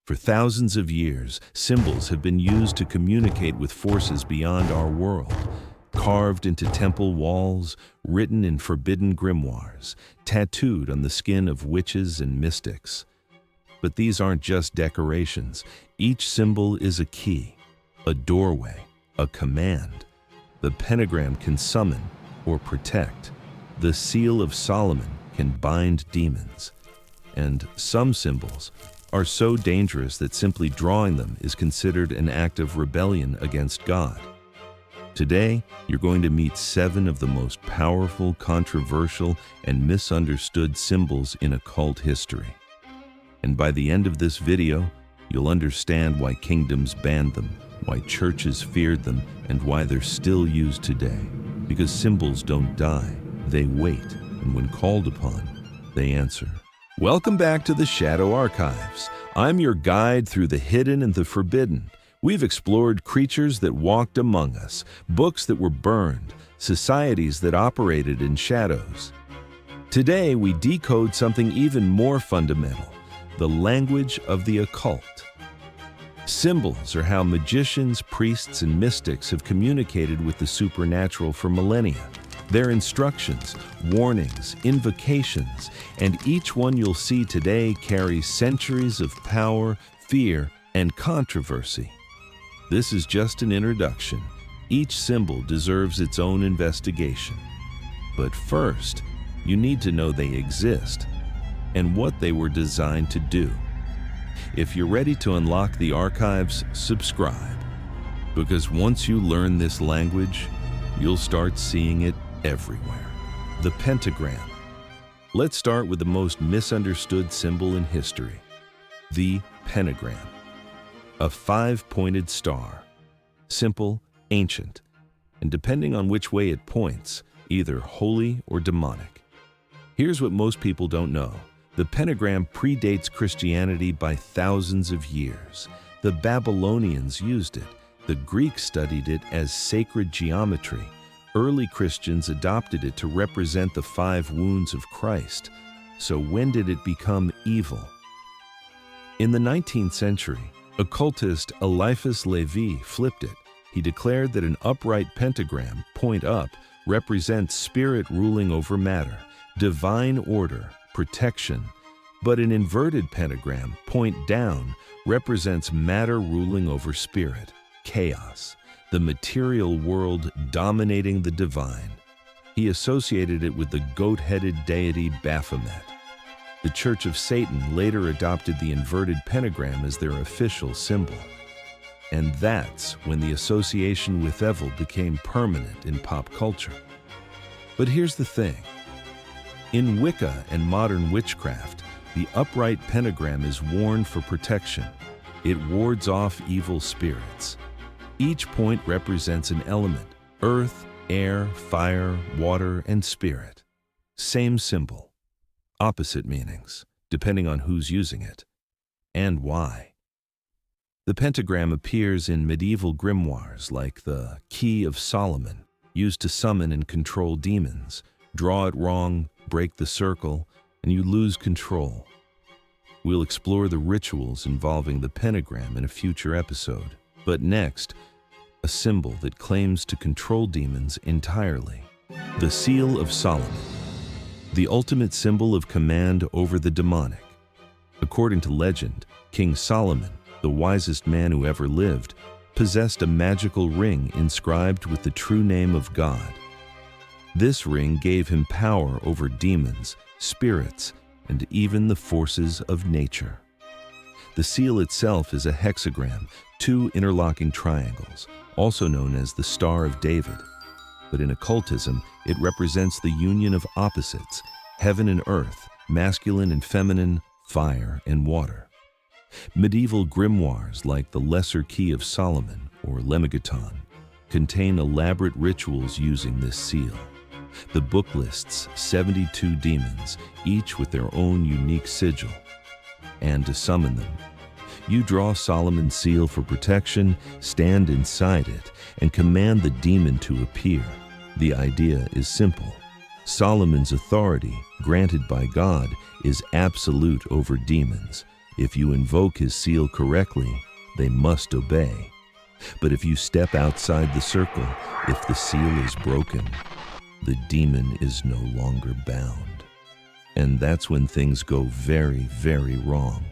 For thousands of years, symbols have been used to communicate with forces beyond our world, carved into temple walls, written in forbidden grimoires, tattooed on the skin of witches and mystics. But these aren't just decorations. Each symbol is a key, a doorway, a command. The pentagram can summon or protect. The seal of Solomon can bind demons. And some symbols are so dangerous that simply drawing them is considered an act of rebellion against God. Today, you're going to meet 7 of the most powerful, controversial, and misunderstood symbols in occult history. And by the end of this video, you'll understand why kingdoms banned them, why churches feared them, and why they're still used today. Because symbols don't die, they wait, and when called upon, they answer. Welcome back to the Shadow Archives. I'm your guide through the hidden and the forbidden. We've explored creatures that walked among us, books that were burned, societies that operated in shadows. Today, we decode something even more fundamental, the language of the occult. Symbols are how magicians, priests, and mystics have communicated with the supernatural for millennia. They're instructions, warnings, invocations, and each one you'll see today carries centuries of power, fear, and controversy. This is just an introduction. Each symbol deserves its own investigation. But first, you need to know they exist and what they were designed to do. If you're ready to unlock the archives, subscribe. Because once you learn this language, you'll start seeing it everywhere. The pentagram. Let's start with the most misunderstood symbol in history, the pentagram. A 5-pointed star. Simple, ancient, and depending on which way it points, either holy or demonic. Here's what most people don't know. The pentagram predates Christianity by thousands of years. The Babylonians used it. The Greeks studied it as sacred geometry. Early Christians adopted it to represent the 5 wounds of Christ. So when did it become evil? In the 19th century, occultist Eliphas Levi flipped it. He declared that an upright pentagram, point up, represents spirit ruling over matter, divine order, protection. But an inverted pentagram, point down, represents matter ruling over spirit, chaos, the material world dominating the divine. He associated it with the goat-headed deity Baphomet. The Church of Satan later adopted the inverted pentagram as their official symbol. And that's when the association with evil became permanent in pop culture. But here's the thing. In Wicca and modern witchcraft, the upright pentagram is worn for protection. It wards off evil spirits. Each point represents an element: earth, air, fire, water, and spirit. Same symbol, opposite meanings, depending on who's using it and why. The pentagram appears in medieval grimoires like the Key of Solomon, used to summon and control demons. Draw it wrong, break the circle, and you lose control. We'll explore the rituals involving the pentagram in a future episode. But next, a symbol that claims to control demons entirely. The Seal of Solomon, the ultimate symbol of command over the demonic. According to legend, King Solomon, the wisest man who ever lived, possessed a magical ring inscribed with the true name of God. This ring gave him power over demons, spirits, and even the forces of nature. The seal itself is a hexagram, 2 interlocking triangles, also known as the Star of David. But in occultism, it represents the union of opposites, heaven and earth, masculine and feminine, fire and water. Medieval grimoires like the Lesser Key of Solomon, or Lemegeton, contain elaborate rituals using this seal. The book lists 72 demons, each with their own unique sigil. And to summon them, you draw Solomon's seal for protection, stand inside it, and command the demon to appear. The idea is simple. Solomon's authority, granted by God, is absolute over demons, If you invoke his seal correctly, they must obey. But if you step outside the circle, if the seal is broken, the demon is no longer bound. And that's when things go very, very wrong.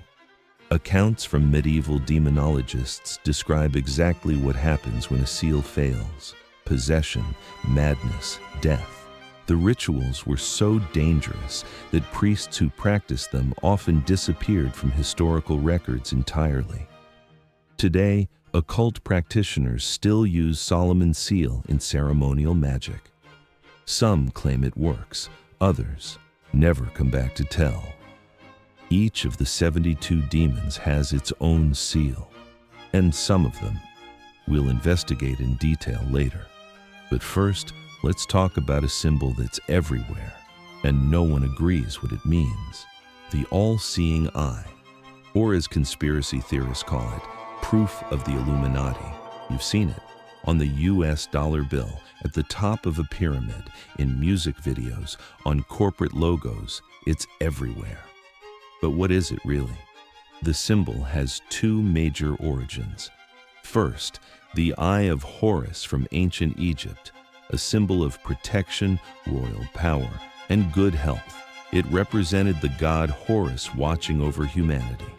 Accounts from medieval demonologists describe exactly what happens when a seal fails: possession, madness, death. The rituals were so dangerous that priests who practiced them often disappeared from historical records entirely. Today, occult practitioners still use Solomon's seal in ceremonial magic. Some claim it works, others never come back to tell. Each of the 72 demons has its own seal, and some of them we'll investigate in detail later. But first, let's talk about a symbol that's everywhere, and no one agrees what it means: the all-seeing eye, or as conspiracy theorists call it, proof of the Illuminati. You've seen it on the US dollar bill, at the top of a pyramid, in music videos, on corporate logos. It's everywhere. But what is it really? The symbol has two major origins. First, the Eye of Horus from ancient Egypt, a symbol of protection, royal power, and good health. It represented the god Horus watching over humanity.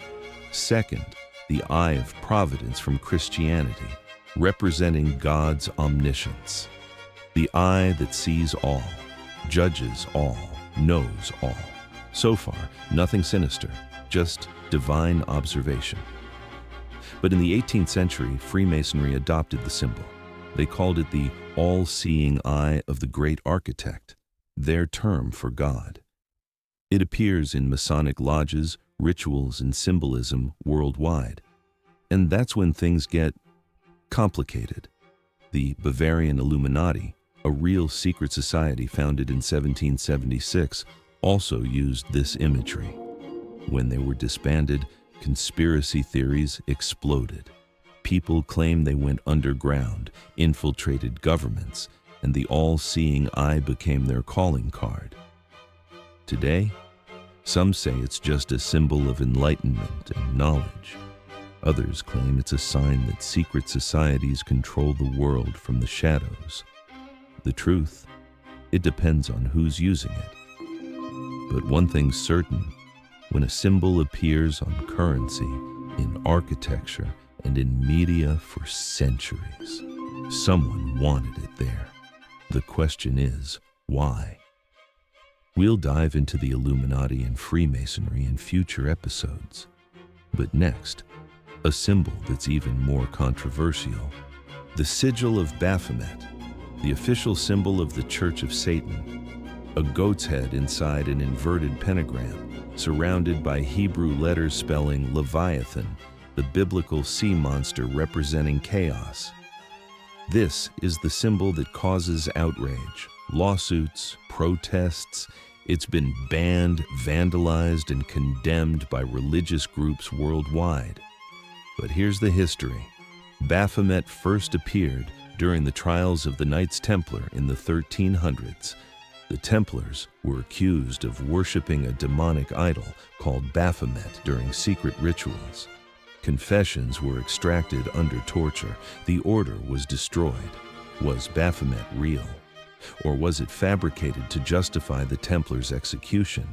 Second, the Eye of Providence from Christianity, representing God's omniscience. The eye that sees all, judges all, knows all. So far, nothing sinister, just divine observation. But in the 18th century, Freemasonry adopted the symbol. They called it the all-seeing eye of the great architect, their term for God. It appears in Masonic lodges, rituals, and symbolism worldwide. And that's when things get complicated. The Bavarian Illuminati, a real secret society founded in 1776, also used this imagery. When they were disbanded, conspiracy theories exploded. People claimed they went underground, infiltrated governments, and the all-seeing eye became their calling card. Today, some say it's just a symbol of enlightenment and knowledge. Others claim it's a sign that secret societies control the world from the shadows. The truth, it depends on who's using it. But one thing's certain: when a symbol appears on currency, in architecture, and in media for centuries, someone wanted it there. The question is, why? We'll dive into the Illuminati and Freemasonry in future episodes. But next, a symbol that's even more controversial: the Sigil of Baphomet, the official symbol of the Church of Satan. A goat's head inside an inverted pentagram, surrounded by Hebrew letters spelling Leviathan, the biblical sea monster representing chaos. This is the symbol that causes outrage, lawsuits, protests. It's been banned, vandalized, and condemned by religious groups worldwide. But here's the history. Baphomet first appeared during the trials of the Knights Templar in the 1300s. The Templars were accused of worshiping a demonic idol called Baphomet during secret rituals. Confessions were extracted under torture. The order was destroyed. Was Baphomet real? Or was it fabricated to justify the Templars' execution?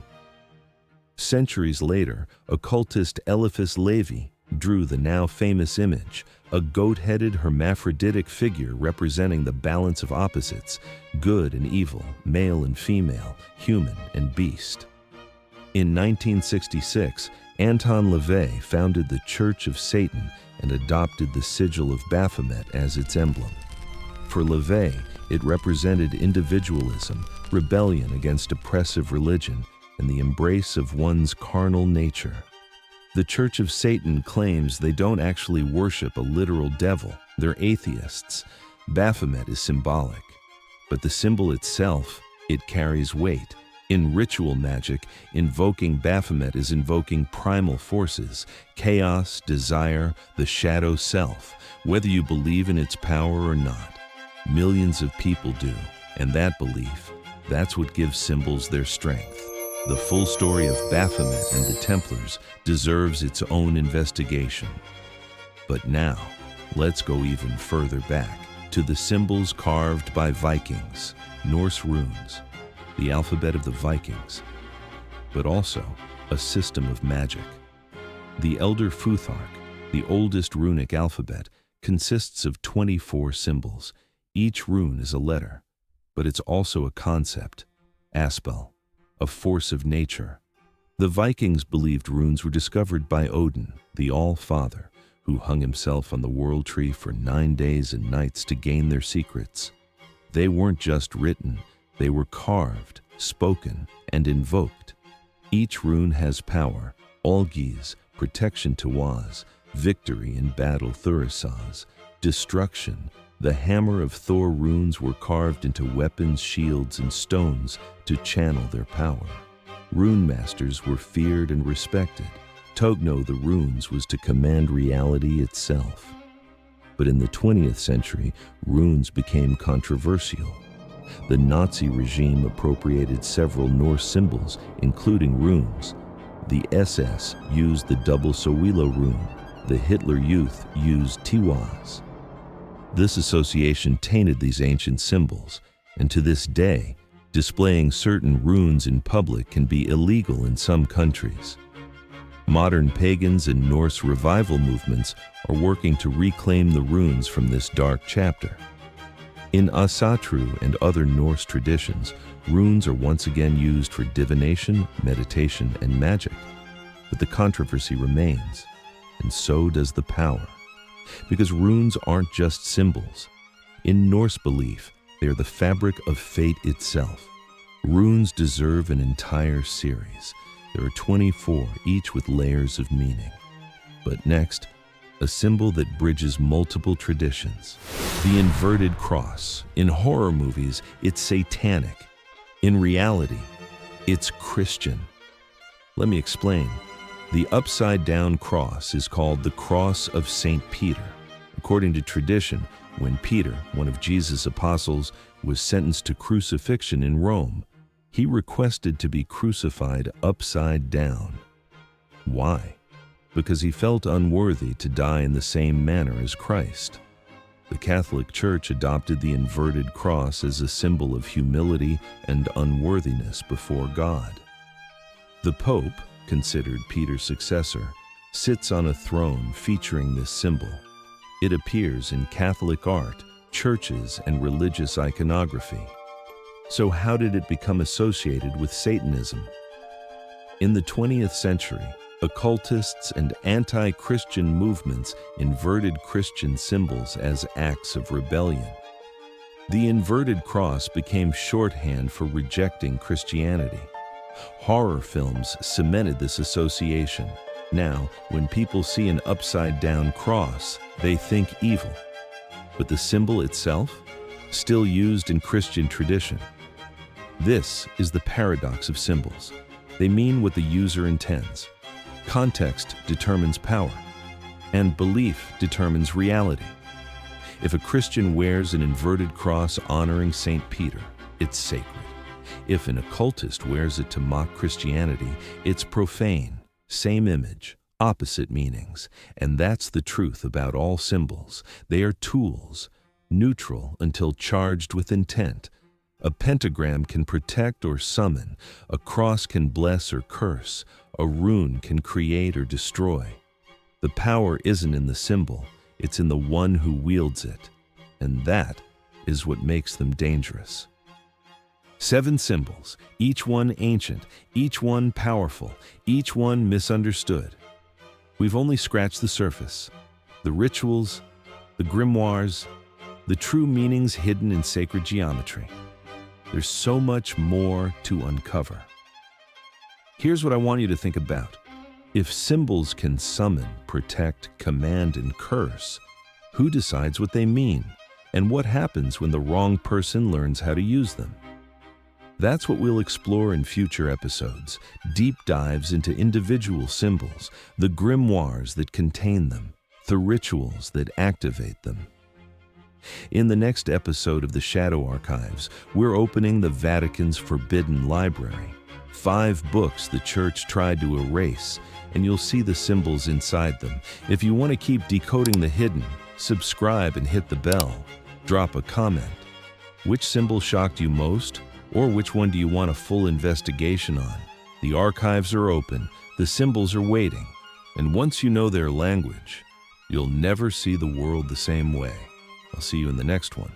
Centuries later, occultist Eliphas Levi drew the now famous image, a goat-headed hermaphroditic figure representing the balance of opposites, good and evil, male and female, human and beast. In 1966, Anton LaVey founded the Church of Satan and adopted the Sigil of Baphomet as its emblem. For LaVey, it represented individualism, rebellion against oppressive religion, and the embrace of one's carnal nature. The Church of Satan claims they don't actually worship a literal devil. They're atheists. Baphomet is symbolic. But the symbol itself, it carries weight. In ritual magic, invoking Baphomet is invoking primal forces, chaos, desire, the shadow self, whether you believe in its power or not. Millions of people do, and that belief, that's what gives symbols their strength. The full story of Baphomet and the Templars deserves its own investigation. But now, let's go even further back to the symbols carved by Vikings, Norse runes, the alphabet of the Vikings, but also a system of magic. The Elder Futhark, the oldest runic alphabet, consists of 24 symbols. Each rune is a letter, but it's also a concept, aspell, a force of nature. The Vikings believed runes were discovered by Odin, the All-Father, who hung himself on the world tree for 9 days and nights to gain their secrets. They weren't just written, they were carved, spoken, and invoked. Each rune has power, Olgies, protection to Waz, victory in battle Thurisaz, destruction. The hammer of Thor runes were carved into weapons, shields, and stones to channel their power. Rune masters were feared and respected. Togno the runes was to command reality itself. But in the 20th century, runes became controversial. The Nazi regime appropriated several Norse symbols, including runes. The SS used the double Sowilo rune. The Hitler Youth used Tiwaz. This association tainted these ancient symbols, and to this day, displaying certain runes in public can be illegal in some countries. Modern pagans and Norse revival movements are working to reclaim the runes from this dark chapter. In Asatru and other Norse traditions, runes are once again used for divination, meditation, and magic. But the controversy remains, and so does the power. Because runes aren't just symbols. In Norse belief, they are the fabric of fate itself. Runes deserve an entire series. There are 24, each with layers of meaning. But next, a symbol that bridges multiple traditions. The inverted cross. In horror movies, it's satanic. In reality, it's Christian. Let me explain. The upside-down cross is called the Cross of St. Peter. According to tradition, when Peter, one of Jesus' apostles, was sentenced to crucifixion in Rome, he requested to be crucified upside down. Why? Because he felt unworthy to die in the same manner as Christ. The Catholic Church adopted the inverted cross as a symbol of humility and unworthiness before God. The Pope, considered Peter's successor, sits on a throne featuring this symbol. It appears in Catholic art, churches, and religious iconography. So how did it become associated with Satanism? In the 20th century, occultists and anti-Christian movements inverted Christian symbols as acts of rebellion. The inverted cross became shorthand for rejecting Christianity. Horror films cemented this association. Now, when people see an upside-down cross, they think evil. But the symbol itself? Still used in Christian tradition. This is the paradox of symbols. They mean what the user intends. Context determines power, and belief determines reality. If a Christian wears an inverted cross honoring St. Peter, it's sacred. If an occultist wears it to mock Christianity, it's profane. Same image, opposite meanings. And that's the truth about all symbols. They are tools, neutral until charged with intent. A pentagram can protect or summon. A cross can bless or curse. A rune can create or destroy. The power isn't in the symbol, it's in the one who wields it. And that is what makes them dangerous. 7 symbols, each one ancient, each one powerful, each one misunderstood. We've only scratched the surface. The rituals, the grimoires, the true meanings hidden in sacred geometry. There's so much more to uncover. Here's what I want you to think about. If symbols can summon, protect, command, and curse, who decides what they mean? And what happens when the wrong person learns how to use them? That's what we'll explore in future episodes. Deep dives into individual symbols, the grimoires that contain them, the rituals that activate them. In the next episode of the Shadow Archives, we're opening the Vatican's Forbidden Library. 5 books the church tried to erase, and you'll see the symbols inside them. If you want to keep decoding the hidden, subscribe and hit the bell. Drop a comment. Which symbol shocked you most? Or which one do you want a full investigation on? The archives are open, the symbols are waiting, and once you know their language, you'll never see the world the same way. I'll see you in the next one.